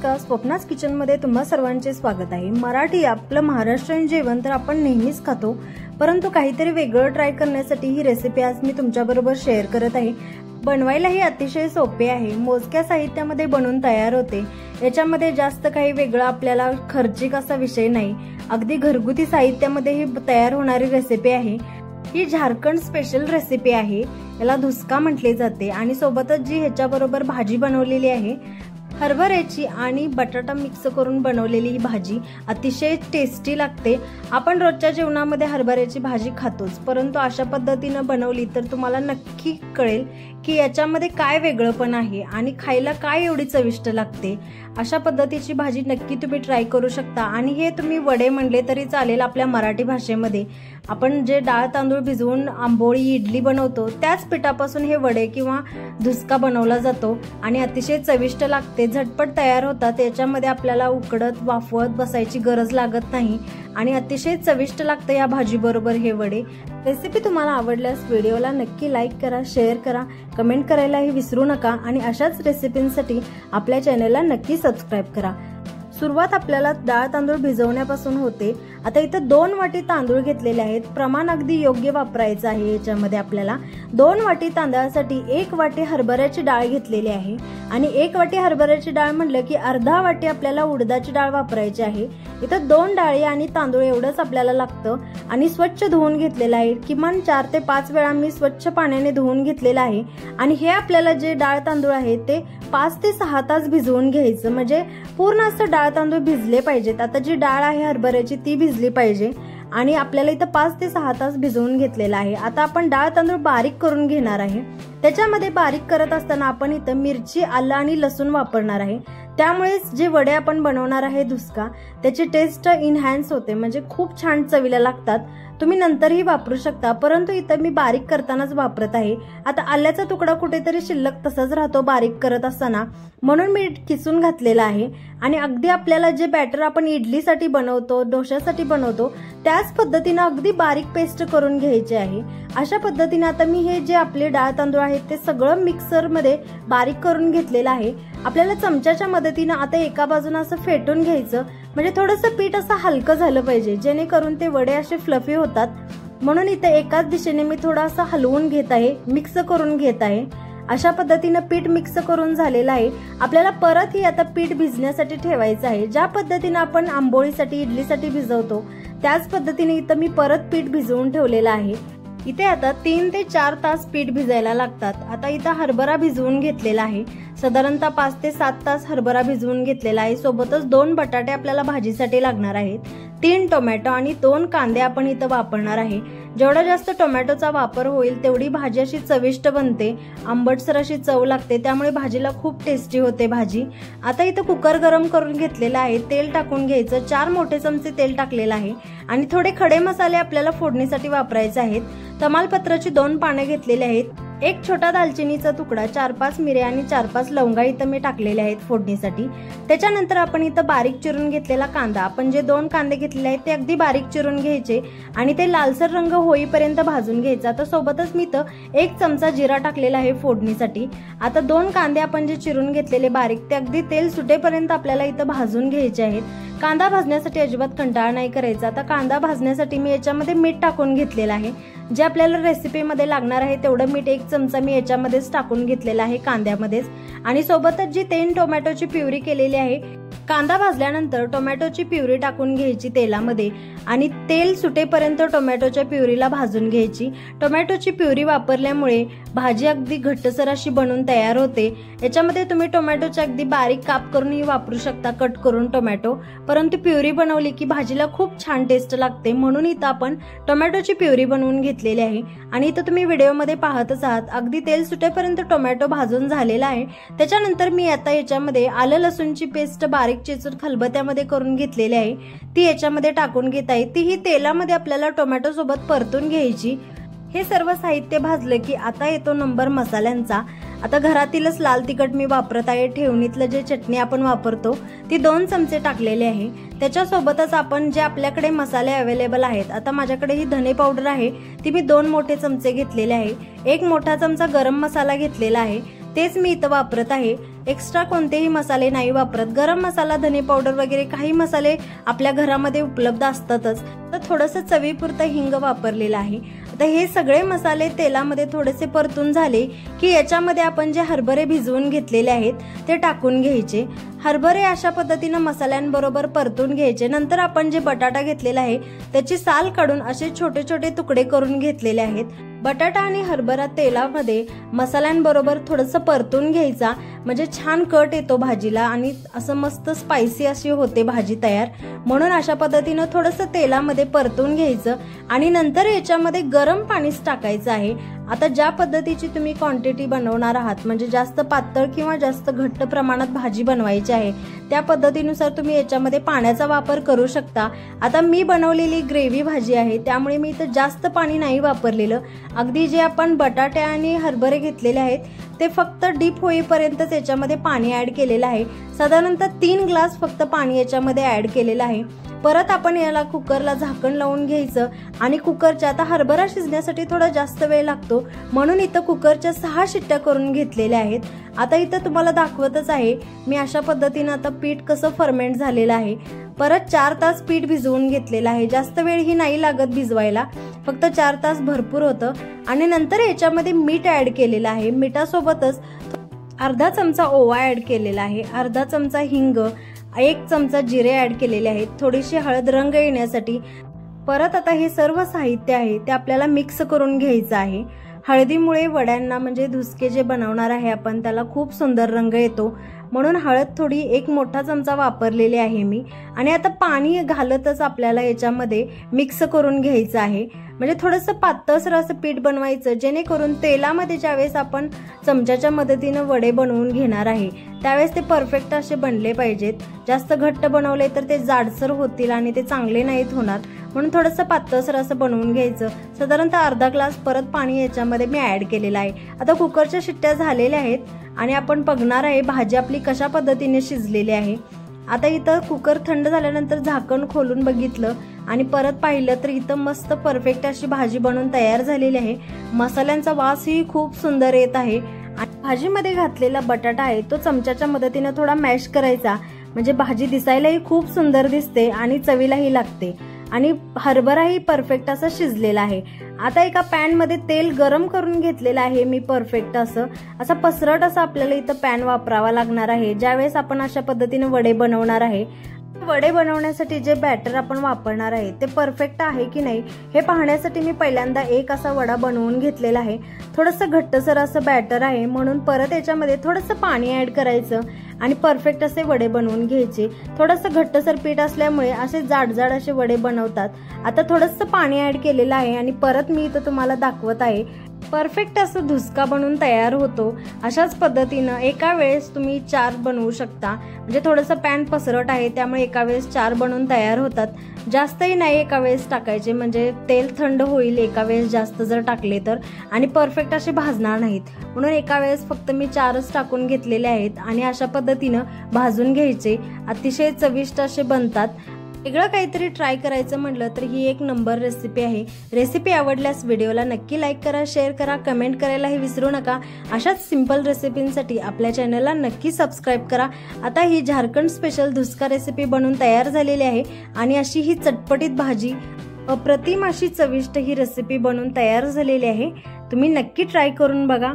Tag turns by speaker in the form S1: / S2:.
S1: नमस्कार, स्वप्नास किचनमध्ये तुम्हा सर्वांचे स्वागत आहे। मराठी आपलं महाराष्ट्रीयन जेवण तर आपण नेहमीच खातो, परंतु काहीतरी वेगळं ट्राय करण्यासाठी ही रेसिपी आज मी तुमच्याबरोबर शेअर करत आहे। बनवायलाही अतिशय सोपे आहे, मोजक्या साहित्यामध्ये बनवून तयार होते। याच्यामध्ये जास्त काही वेगळं आपल्याला खर्चिक असा विषय नाही, अगदी घरगुती साहित्यामध्ये ही तयार होणारी रेसिपी आहे। ही झारखंड स्पेशल रेसिपी आहे, याला धुसका म्हटले जाते आणि सोबतच जी ह्याच्याबरोबर भाजी बनवलेली आहे हरभऱ्याची आणि बटाटा मिक्स करून बनवलेली ही भाजी अतिशय टेस्टी लागते। आपण रोजच्या जेवणामध्ये हरभऱ्याची भाजी खातोच, परंतु अशा पद्धतीने बनवली तर तुम्हाला नक्की कळेल की याच्यामध्ये काय वेगळंपण आहे आणि खायला काय एवढी चविष्ट लागते। अशा पद्धतीची भाजी नक्की तुम्ही ट्राय करू शकता आणि हे तुम्ही वडे म्हणले तरी चालेल। आपल्या मराठी भाषेमध्ये आपण जे डाळ तांदूळ भिजवून आंबोळी इडली बनवतो त्याच पिठापासून हे वडे किंवा धुसका बनवला जातो आणि अतिशय चविष्ट लागते, झटपट तयार होतात। याच्यामध्ये आपल्याला उकडत वाफवत बसायची गरज लागत नाही आणि अतिशय चविष्ट लागते या भाजी बरोबर हे वडे। रेसिपी तुम्हाला आवडल्यास व्हिडिओला नक्की लाईक करा, शेअर करा, कमेंट करायलाही विसरू नका आणि अशाच रेसिपींसाठी आपल्या चॅनलला नक्की सबस्क्राइब करा। सुरुवात आपल्याला डाळ तांदूळ भिजवण्यापासून होते। आता इथं 2 वाटी तांदूळ घेतलेले आहेत, प्रमाण अगदी योग्य वापरायचं आहे। याच्यामध्ये आपल्याला 2 वाटी तांदळासाठी 1 वाटी हरभऱ्याची डाळ घेतलेली आहे आणि 1 वाटी हरभऱ्याची डाळ म्हणलं की अर्धा वाटी आपल्याला उडदाची डाळ वापरायची आहे। इथं 2 डाळी आणि तांदूळ एवढंच आपल्याला लागतं आणि स्वच्छ धुवून घेतलेलं आहे। किमान 4 ते 5 वेळा मी स्वच्छ पाण्याने धुवून घेतलेलं आहे आणि हे आपल्याला जे डाळ तांदूळ आहे ते 5 ते 6 तास भिजवून घ्यायचं, म्हणजे पूर्ण असं डाळ तांदूळ भिजले पाहिजेत। आता जी डाळ आहे हरभऱ्याची ती भिजली पाहिजे आणि आपल्याला इथं 5 ते 6 तास भिजवून घेतलेला आहे। आता आपण डाळ तांदूळ बारीक करून घेणार आहे। त्याच्यामध्ये बारीक करत असताना आपण इथं मिरची, आलं आणि लसूण वापरणार आहे, त्यामुळे जे वडे आपण बनवणार आहे धुसका त्याची टेस्ट इनहॅन्स होते, म्हणजे खूप छान चवीला लागतात। तुम्ही नंतरही वापरू शकता, परंतु इथं मी बारीक करतानाच वापरत आहे। आता आल्याचा तुकडा कुठेतरी शिल्लक तसाच राहतो बारीक करत असताना, म्हणून मी किसून घातलेला आहे आणि अगदी आपल्याला जे बॅटर आपण इडलीसाठी बनवतो, डोश्यासाठी बनवतो त्याच पद्धतीने अगदी बारीक पेस्ट करून घ्यायची आहे। अशा पद्धतीने आता मी हे जे आपले डाळ तांदूळ आहेत ते सगळं मिक्सर मध्ये बारीक करून घेतलेलं आहे। आपल्याला चमच्याच्या मदतीने आता एका बाजूने असं फेटून घ्यायचं, म्हणजे थोडंसं पीठ असं हलकं झालं पाहिजे, जेणेकरून ते वडे असे फ्लफी होतात। म्हणून इथे एकाच दिशेने मी थोडं असं हलवून घेत आहे, मिक्स करून घेत आहे। अशा पद्धतीने पीठ मिक्स करून झालेलं आहे। आपल्याला परत ही आता पीठ भिजण्यासाठी ठेवायचं आहे। ज्या पद्धतीने आपण आंबोळीसाठी इडलीसाठी भिजवतो त्याच पद्धतीने इथं मी परत पीठ भिजवून ठेवलेलं आहे। इथे आता 3 ते 4 तास पीठ भिजायला लागतात। आता इथं हरभरा भिजवून घेतलेला आहे, साधारणतः 5 ते 7 तास हरभरा भिजवून घेतलेला आहे। सोबतच 2 बटाटे आपल्याला भाजीसाठी लागणार आहेत, 3 टोमॅटो आणि 2 कांदे आपण इथं वापरणार आहे। जेवढा जास्त टोमॅटोचा वापर होईल तेवढी भाजी अशी चविष्ट बनते, आंबटसर अशी चव लागते, त्यामुळे भाजीला खूप टेस्टी होते भाजी। आता इथं कुकर गरम करून घेतलेला आहे, तेल टाकून घ्यायचं, 4 मोठे चमचे तेल टाकलेलं आहे आणि थोडे खडे मसाले आपल्याला फोडणीसाठी वापरायचे आहेत। तमालपत्राची 2 पाने घेतलेली आहेत, 1 छोटा दालचिनीचा तुकडा, 4-5 मिऱ्या आणि 4-5 लवंगा इथं मी टाकलेले आहेत फोडणीसाठी। त्याच्यानंतर आपण इथं बारीक चिरून घेतलेला कांदा, आपण जे 2 कांदे घेतलेले आहेत ते अगदी बारीक चिरून घ्यायचे आणि ते लालसर रंग होईपर्यंत भाजून घ्यायचा। आता सोबतच मी इथं 1 चमचा जिरा टाकलेला आहे फोडणीसाठी। आता 2 कांदे आपण जे चिरून घेतलेले बारीक ते अगदी तेल सुटेपर्यंत आपल्याला इथं भाजून घ्यायचे आहेत। कांदा भाजण्यासाठी अजिबात कंटाळा नाही करायचा। आता कांदा भाजण्यासाठी मी याच्यामध्ये मीठ टाकून घेतलेलं आहे, जे आपल्याला रेसिपीमध्ये लागणार आहे तेवढं मीठ 1 चमचा मी याच्यामध्येच टाकून घेतलेला आहे कांद्यामध्येच आणि सोबतच जी 3 टोमॅटोची प्युरी केलेली आहे। कांदा भाजल्यानंतर टोमॅटोची प्युरी टाकून घ्यायची तेलामध्ये आणि तेल सुटेपर्यंत टोमॅटोच्या प्युरीला भाजून घ्यायची। टोमॅटोची प्युरी वापरल्यामुळे भाजी अगदी घट्टसर अशी बनून तयार होते। याच्यामध्ये तुम्ही टोमॅटोचे अगदी बारीक काप करूनही वापरू शकता, कट करून टोमॅटो, परंतु प्युरी बनवली की भाजीला खूप छान टेस्ट लागते, म्हणून इथं आपण टोमॅटोची प्युरी बनवून घेतलेली आहे। आणि इथं तुम्ही व्हिडिओमध्ये पाहतच आहात अगदी तेल सुटेपर्यंत टोमॅटो भाजून झालेला आहे। त्याच्यानंतर मी आता याच्यामध्ये आलं लसूणची पेस्ट बारीक चेचून खलबत्यामध्ये करून घेतलेली आहे, ती याच्यामध्ये टाकून घेत आहे। ती ही तेलामध्ये आपल्याला टोमॅटो सोबत परतून घ्यायची। हे सर्व साहित्य भाजले की आता येतो नंबर मसाल्यांचा। आता घरातीलच लाल तिखट मी वापरत आहे, ठेवणीतलं जे चटणी आपण वापरतो ती 2 चमचे टाकलेले आहे। त्याच्यासोबतच आपण जे आपल्याकडे मसाले अवेलेबल आहेत, आता माझ्याकडे ही धने पावडर आहे ती मी 2 मोठे चमचे घेतलेले आहे, 1 मोठा चमचा गरम मसाला घेतलेला आहे, तेच मी इथं वापरत आहे। एक्स्ट्रा कोणतेही मसाले नाही वापरत। गरम मसाला, धने पावडर वगैरे काही मसाले आपल्या घरामध्ये उपलब्ध असतातच, तर थोडंसं चवीपुरतं हिंग वापरलेलं आहे। आता हे सगळे मसाले तेलामध्ये थोडेसे परतून झाले की याच्यामध्ये आपण जे हरभरे भिजवून घेतलेले आहेत ते टाकून घ्यायचे। हरभरे अशा पद्धतीने मसाल्यांबरोबर परतून घ्यायचे। नंतर आपण जे बटाटा घेतलेला आहे त्याची साल काढून असे छोटे छोटे तुकडे करून घेतलेले आहेत। बटाटा आणि हरभरा तेलामध्ये मसाल्यांबरोबर थोडंसं परतून घ्यायचा, म्हणजे छान कट येतो भाजीला आणि असं मस्त स्पायसी अशी होते भाजी तयार। म्हणून अशा पद्धतीनं थोडंसं तेलामध्ये परतून घ्यायचं आणि नंतर याच्यामध्ये गरम पाणीच टाकायचं आहे। आता ज्या पद्धतीची तुम्ही क्वांटिटी बनवणार आहात, म्हणजे जास्त पातळ किंवा जास्त घट्ट प्रमाणात भाजी बनवायची आहे, त्या पद्धतीनुसार तुम्ही याच्यामध्ये पाण्याचा वापर करू शकता। आता मी बनवलेली ग्रेव्ही भाजी आहे त्यामुळे मी इथं जास्त पाणी नाही वापरलेलं। अगदी जे आपण बटाटे आणि हरभरे घेतलेले आहेत ते फक्त डीप होईपर्यंतच याच्यामध्ये पाणी ऍड केलेलं आहे। साधारणतः 3 ग्लास फक्त पाणी याच्यामध्ये ऍड केलेलं आहे। परत आपण याला कुकरला झाकण लावून घ्यायचं आणि कुकरच्या, आता हरभरा शिजण्यासाठी थोडा जास्त वेळ लागतो म्हणून इथं कुकरच्या 6 शिट्ट्या करून घेतलेल्या आहेत। आता इथं तुम्हाला दाखवतच आहे मी अशा पद्धतीनं आता पीठ कसं फर्मेंट झालेलं आहे। परत 4 तास पीठ भिजवून घेतलेलं आहे। जास्त वेळही नाही लागत भिजवायला, फक्त 4 तास भरपूर होतं। आणि नंतर याच्यामध्ये मीठ ऍड केलेलं आहे। मिठासोबतच अर्धा चमचा ओवा ऍड केलेला आहे, अर्धा चमचा हिंग, 1 चमचा जिरे ऍड केलेले आहेत, थोडीशी हळद रंग येण्यासाठी। परत आता हे सर्व साहित्य आहे ते आपल्याला मिक्स करून घ्यायचं आहे। हळदीमुळे वड्यांना, म्हणजे धुसके जे बनवणार आहे आपण, त्याला खूप सुंदर रंग येतो, म्हणून हळद थोडी 1 मोठा चमचा वापरलेली आहे मी। आणि आता पाणी घालतच आपल्याला याच्यामध्ये मिक्स करून घ्यायचं आहे, म्हणजे थोडंसं पातळसर असं पीठ बनवायचं, जेणेकरून तेलामध्ये ज्यावेळेस आपण चमच्याच्या मदतीने वडे बनवून घेणार आहे त्यावेळेस ते परफेक्ट असे बनले पाहिजेत। जास्त घट्ट बनवले तर ते जाडसर होतील आणि ते चांगले नाहीत होणार, म्हणून थोडंसं पातळसर असं बनवून घ्यायचं। साधारणतः अर्धा ग्लास परत पाणी याच्यामध्ये मी ऍड केलेलं आहे। आता कुकरच्या शिट्ट्या झालेल्या आहेत आणि आपण बघणार आहे भाजी आपली कशा पद्धतीने शिजलेली आहे। आता इथं कुकर थंड झाल्यानंतर झाकण खोलून बघितलं आणि परत पाहिलं तर इथं मस्त परफेक्ट अशी भाजी बनवून तयार झालेली आहे। मसाल्यांचा वासही खूप सुंदर येत आहे। भाजीमध्ये घातलेला बटाटा आहे तो चमच्याच्या मदतीने थोडा मॅश करायचा, म्हणजे भाजी दिसायलाही खूप सुंदर दिसते आणि चवीलाही लागते। आणि हरभराही परफेक्ट असा शिजलेला आहे। आता एका पॅन मध्ये तेल गरम करून घेतलेलं आहे मी परफेक्ट असा पसरट असा आपल्याला इथं पॅन वापरावा लागणार आहे ज्यावेळेस आपण अशा पद्धतीने वडे बनवणार आहे। वडे बनवण्यासाठी जे बॅटर आपण वापरणार आहे ते परफेक्ट आहे की नाही हे पाहण्यासाठी मी पहिल्यांदा एक असा वडा बनवून घेतलेला आहे। थोडंसं घट्टसर असं बॅटर आहे म्हणून परत याच्यामध्ये थोडंसं पाणी ऍड करायचं आणि परफेक्ट असे वडे बनवून घ्यायचे। थोडंसं घट्टसर पीठ असल्यामुळे असे जाडजाड असे वडे बनवतात। आता थोडंसं पाणी ऍड केलेलं आहे आणि परत मी इथं तुम्हाला दाखवत आहे परफेक्ट असं धुसका बनवून तयार होतो। अशाच पद्धतीनं एका वेळेस तुम्ही 4 बनवू शकता, म्हणजे थोडंसं पॅन पसरट आहे त्यामुळे एका वेळेस 4 बनवून तयार होतात। जास्तही नाही एका वेळेस टाकायचे, म्हणजे तेल थंड होईल एका वेळेस जास्त जर टाकले तर, आणि परफेक्ट असे भाजणार नाहीत, म्हणून एका वेळेस फक्त मी 4च टाकून घेतलेले आहेत आणि अशा पद्धतीनं भाजून घ्यायचे। अतिशय चविष्ट असे बनतात। वेगळं काहीतरी ट्राय करायचं म्हटलं तर ही एक नंबर रेसिपी आहे। रेसिपी आवडल्यास व्हिडिओला नक्की लाईक करा, शेअर करा, कमेंट करायलाही विसरू नका। अशाच सिंपल रेसिपींसाठी आपल्या चॅनलला नक्की सबस्क्राईब करा। आता ही झारखंड स्पेशल धुसका रेसिपी बनवून तयार झालेली आहे आणि अशी ही चटपटीत भाजी, अप्रतिम अशी चविष्ट ही रेसिपी बनवून तयार झालेली आहे। तुम्ही नक्की ट्राय करून बघा।